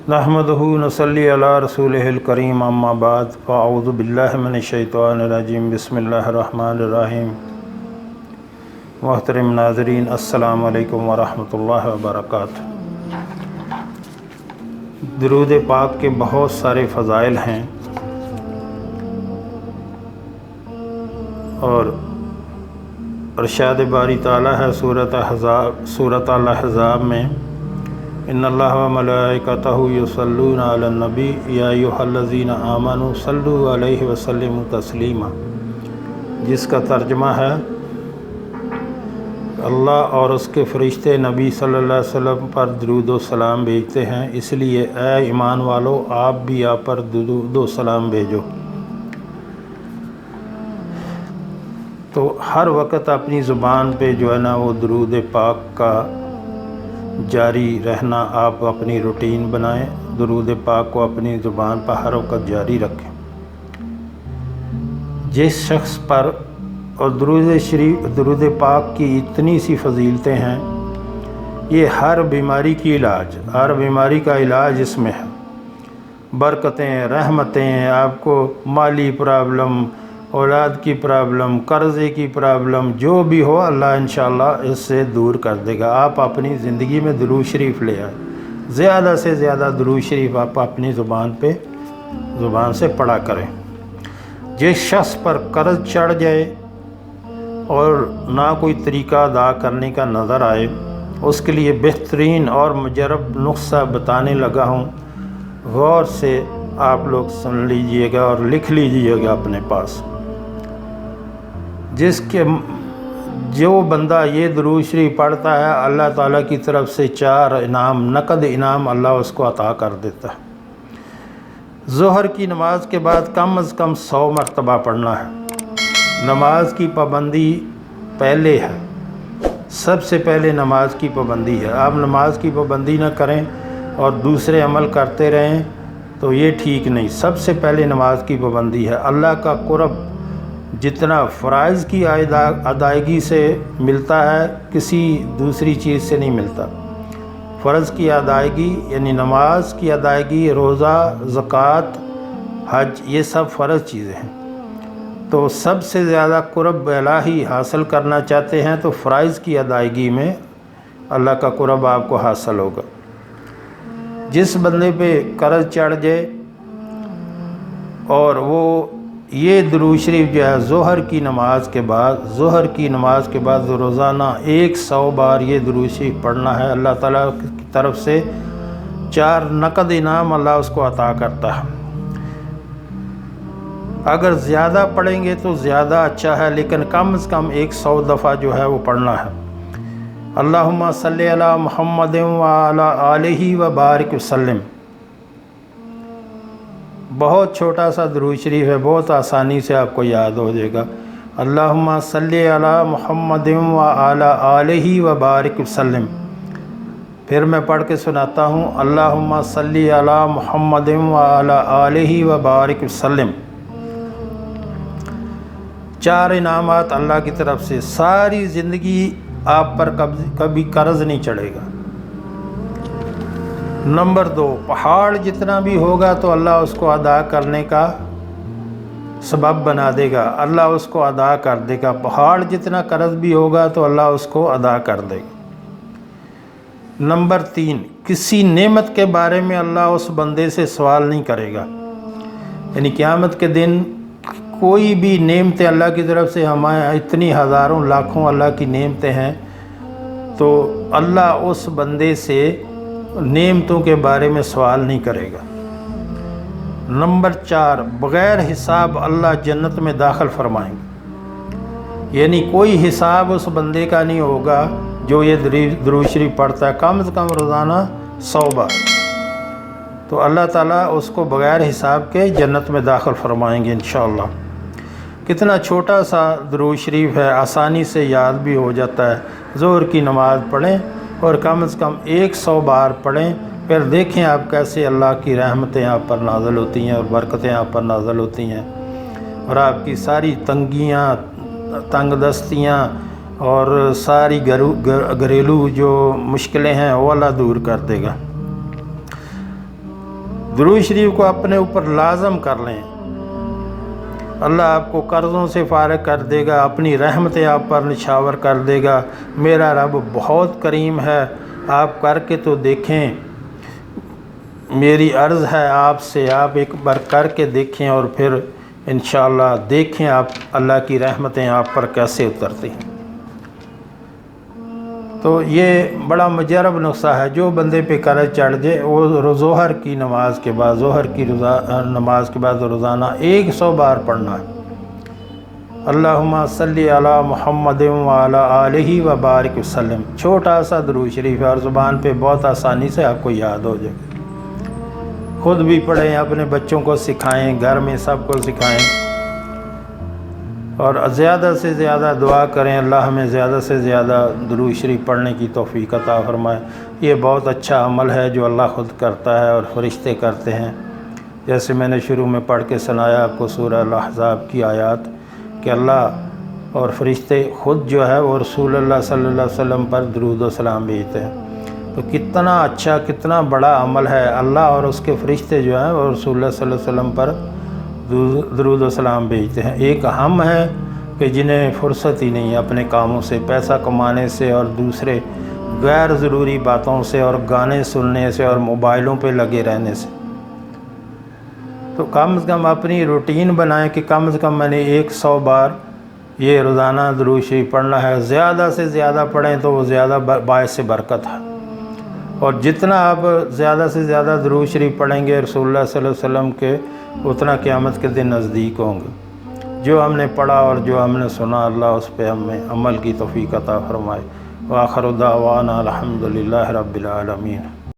नहमदहु नसल्ली अला रसूलिहिल करीम अम्मा बाद फ़अऊज़ु बिल्लाहि मिनश्शैतानिर रजीम बिस्मिल्लाहिर्रहमानिर्रहीम। मोहतरम नाज़रीन, अस्सलामु अलैकुम वरहमतुल्लाहि वबरकातुहू। दुरूद पाक के बहुत सारे फ़ज़ाइल हैं और इरशाद बारी ताला है सूरत अल-अहज़ाब में, इन्नल्लाह व मलाइकतहु युसल्लूना अलन नबी या अय्युहल्लज़ीना आमनू सल्लू अलैहि व सल्लिमू तस्लीमा, जिसका तर्जुमा है अल्लाह और उसके फ़रिश्ते नबी सल्लल्लाहु अलैहि वसल्लम पर दुरूद व सलाम भेजते हैं, इसलिए ऐ ईमान वालो आप भी आप पर दुरूद व सलाम भेजो। तो हर वक्त अपनी ज़ुबान पे जो है ना वो दुरूद पाक का जारी रहना आप अपनी रूटीन बनाएं। दुरूद पाक को अपनी ज़ुबान पर हर वक्त जारी रखें। जिस शख्स पर और दुरूद पाक की इतनी सी फजीलतें हैं, ये हर बीमारी की इलाज, हर बीमारी का इलाज इसमें है। बरकतें, रहमतें, आपको माली प्रॉब्लम, औलाद की प्रॉब्लम, कर्ज़े की प्रॉब्लम, जो भी हो अल्लाह इंशाअल्लाह इससे दूर कर देगा। आप अपनी ज़िंदगी में दुरूद शरीफ ले आए, ज़्यादा से ज़्यादा दुरूद शरीफ आप अपनी ज़ुबान से पढ़ा करें। जिस शख्स पर कर्ज़ चढ़ जाए और ना कोई तरीका अदा करने का नज़र आए, उसके लिए बेहतरीन और मुजरब नुस्ख़ा बताने लगा हूँ, गौर से आप लोग सुन लीजिएगा और लिख लीजिएगा अपने पास। जो बंदा ये दुरूद शरीफ पढ़ता है, अल्लाह ताला की तरफ से 4 इनाम, नकद इनाम अल्लाह उसको अता कर देता है। ज़ोहर की नमाज के बाद कम अज़ कम 100 मरतबा पढ़ना है। नमाज की पाबंदी पहले है, सबसे पहले नमाज की पाबंदी है। आप नमाज की पाबंदी ना करें और दूसरे अमल करते रहें तो ये ठीक नहीं। सबसे पहले नमाज की पाबंदी है। अल्लाह का कुर्ब जितना फ़राइज़ की अदायगी से मिलता है, किसी दूसरी चीज़ से नहीं मिलता। फ़र्ज़ की अदायगी यानी नमाज की अदायगी, रोज़ा, ज़कात, हज, ये सब फ़र्ज़ चीज़ें हैं। तो सबसे ज़्यादा कुर्ब इलाही हासिल करना चाहते हैं तो फ़राइज़ की अदायगी में अल्लाह का कुर्ब आपको हासिल होगा। जिस बंदे पे कर्ज़ चढ़ जाए और वो ये दुरूद शरीफ जो है ज़ोहर की नमाज के बाद रोज़ाना 100 बार ये दुरूद शरीफ पढ़ना है, अल्लाह ताला की तरफ से 4 नकद इनाम अल्लाह उसको अता करता है। अगर ज़्यादा पढ़ेंगे तो ज़्यादा अच्छा है, लेकिन कम से कम 100 दफ़ा जो है वो पढ़ना है। अल्लाहुम्मा सल्ली अला मुहम्मदिन व अला आलिहि व बारिक वसल्लम। बहुत छोटा सा दुरूद शरीफ है, बहुत आसानी से आपको याद हो जाएगा। अल्लाहुम्मा सल्ली अला मुहम्मदिन व अला आलिहि व बारिक वसल्लम। फिर मैं पढ़ के सुनाता हूँ, अल्लाहुम्मा सल्ली अला मुहम्मदिन व अला आलिहि व बारिक वसल्लम। 4 इनामात अल्लाह की तरफ से, सारी ज़िंदगी आप पर कभी कर्ज़ नहीं चढ़ेगा। नंबर 2, पहाड़ जितना भी होगा तो अल्लाह उसको अदा करने का सबब बना देगा, अल्लाह उसको अदा कर देगा। पहाड़ जितना कर्ज़ भी होगा तो अल्लाह उसको अदा कर देगा। नंबर 3, किसी नेमत के बारे में अल्लाह उस बंदे से सवाल नहीं करेगा। यानी क़यामत के दिन कोई भी नेमतें अल्लाह की तरफ से, हमारे इतनी हज़ारों लाखों अल्लाह की नेमतें हैं, तो अल्लाह उस बंदे से नेमतों के बारे में सवाल नहीं करेगा। नंबर 4, बग़ैर हिसाब अल्लाह जन्नत में दाखिल फरमाएंगे। यानी कोई हिसाब उस बंदे का नहीं होगा जो ये दुरूद शरीफ पढ़ता है, कम से कम रोज़ाना 100 बार, तो अल्लाह ताला उसको बग़ैर हिसाब के जन्नत में दाखिल फरमाएंगे इंशाअल्लाह। कितना छोटा सा दुरूद शरीफ है, आसानी से याद भी हो जाता है। ज़ोहर की नमाज़ पढ़ें और कम से कम 100 बार पढ़ें, फिर देखें आप कैसे अल्लाह की रहमतें आप पर नाज़िल होती हैं और बरकतें आप पर नाज़िल होती हैं, और आपकी सारी तंगियाँ, तंगदस्तियाँ और सारी घरेलू जो मुश्किलें हैं वो अल्लाह दूर कर देगा। درود شریف کو اپنے اوپر لازم کر لیں، اللہ آپ کو قرضوں سے فارغ کر دے گا، اپنی رحمتیں آپ پر نچھاور کر دے گا۔ میرا رب بہت کریم ہے، آپ کر کے تو دیکھیں، میری عرض ہے آپ سے، آپ ایک بار کر کے دیکھیں اور پھر انشاءاللہ دیکھیں آپ اللہ کی رحمتیں آپ پر کیسے اترتی ہیں۔ تو یہ بڑا مجرب نسخہ ہے، جو بندے پہ قرض چڑھ جائے وہ ظہر کی نماز کے بعد، نماز کے بعد روزانہ 100 بار پڑھنا ہے۔ اللہم صلی علی محمد وعلی آلہ وبارک وسلم، چھوٹا سا درود شریف ہے اور زبان پہ بہت آسانی سے آپ کو یاد ہو جائے۔ خود بھی پڑھیں، اپنے بچوں کو سکھائیں، گھر میں سب کو سکھائیں، اور زیادہ سے زیادہ دعا کریں اللہ ہمیں زیادہ سے زیادہ درود شریف پڑھنے کی توفیق عطا فرمائے۔ یہ بہت اچھا عمل ہے جو اللہ خود کرتا ہے اور فرشتے کرتے ہیں، جیسے میں نے شروع میں پڑھ کے سنایا آپ کو سورہ الاحزاب کی آیات، کہ اللہ اور فرشتے خود جو ہے وہ رسول اللہ صلی اللہ علیہ وسلم پر درود و سلام بھیجتے ہیں۔ تو کتنا اچھا، کتنا بڑا عمل ہے، اللہ اور اس کے فرشتے جو ہیں وہ رسول اللہ صلی اللہ علیہ وسلم پر درود و سلام بھیجتے ہیں۔ ایک ہم ہیں کہ جنہیں فرصت ہی نہیں ہے اپنے کاموں سے، پیسہ کمانے سے اور دوسرے غیر ضروری باتوں سے اور گانے سننے سے اور موبائلوں پہ لگے رہنے سے۔ تو کم از کم اپنی روٹین بنائیں کہ کم از کم میں نے 100 بار یہ روزانہ درود شریف پڑھنا ہے، زیادہ سے زیادہ پڑھیں تو وہ زیادہ باعث برکت ہے، اور جتنا آپ زیادہ سے زیادہ درود شریف پڑھیں گے رسول اللہ صلی اللہ علیہ وسلم کے، اتنا قیامت کے دن نزدیک ہوں گے۔ جو ہم نے پڑھا اور جو ہم نے سنا، اللہ اس پہ ہمیں عمل کی توفیق عطا فرمائے۔ وآخر دعوانا الحمدللہ رب العالمین۔